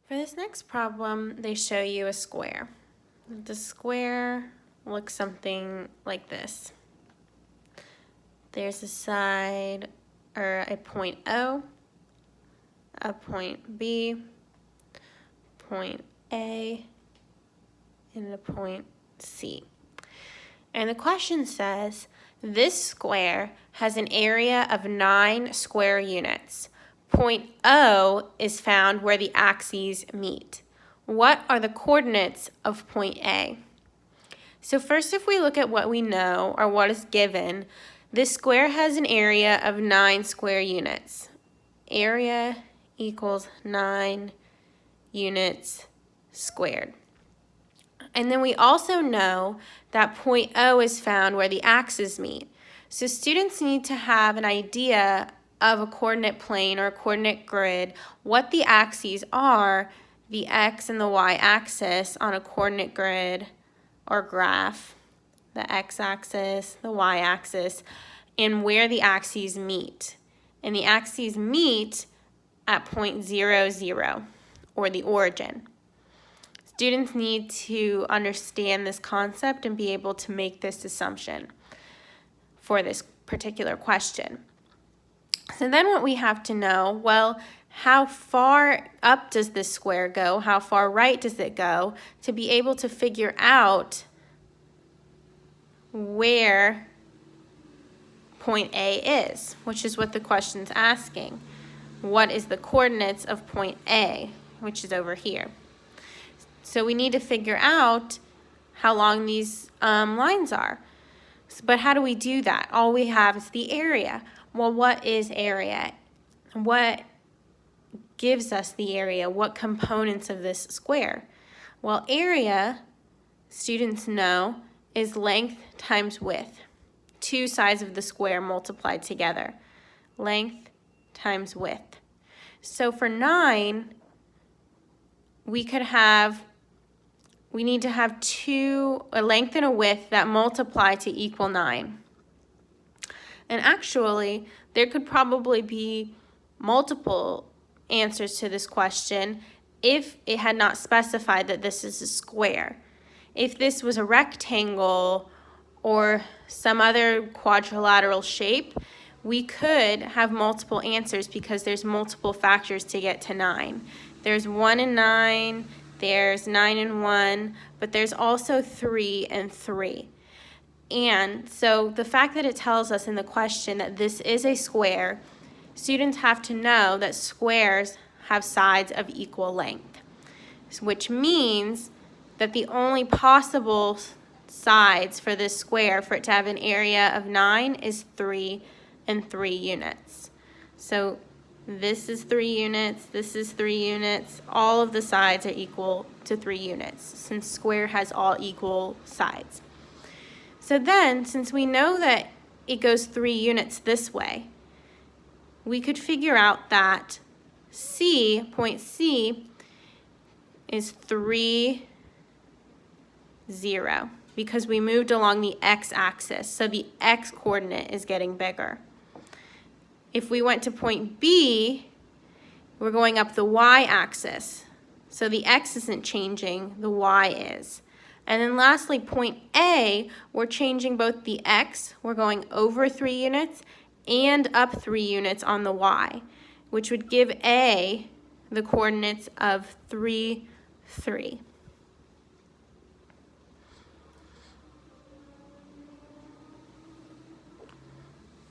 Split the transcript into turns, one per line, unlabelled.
For this next problem, they show you a square. The square looks something like this. There's a side, or a point O, a point B, point A, and a point C. And the question says, this square has an area of 9 square units. Point O is found where the axes meet. What are the coordinates of point A? So first, if we look at what we know, or what is given, this square has an area of 9 square units. Area equals 9 units squared. And then we also know that point O is found where the axes meet. So students need to have an idea of a coordinate plane or a coordinate grid, what the axes are, the x and the y axis on a coordinate grid or graph, the x-axis, the y-axis, and where the axes meet. And the axes meet at point 0, 0, or the origin. Students need to understand this concept and be able to make this assumption for this particular question. So then what we have to know, well, how far up does this square go? How far right does it go? To be able to figure out where point A is, which is what the question's asking. What is the coordinates of point A, which is over here? So we need to figure out how long these lines are. But how do we do that? All we have is the area. Well, what is area? What gives us the area? What components of this square? Well, area, students know, is length times width. Two sides of the square multiplied together. Length times width. So for 9, we need to have a length and a width that multiply to equal 9. And actually, there could probably be multiple answers to this question if it had not specified that this is a square. If this was a rectangle or some other quadrilateral shape, we could have multiple answers because there's multiple factors to get to 9. There's 1 and 9, there's 9 and 1, but there's also 3 and 3. And so the fact that it tells us in the question that this is a square, students have to know that squares have sides of equal length, which means that the only possible sides for this square, for it to have an area of 9, is 3 and 3 units. So this is 3 units, this is 3 units. All of the sides are equal to 3 units, since square has all equal sides. So then, since we know that it goes 3 units this way, we could figure out that point C, is 3, 0, because we moved along the x-axis, so the x-coordinate is getting bigger. If we went to point B, we're going up the y-axis, so the x isn't changing, the y is. And then lastly, point A, we're changing both the x, we're going over 3 units, and up 3 units on the y, which would give A the coordinates of 3, 3.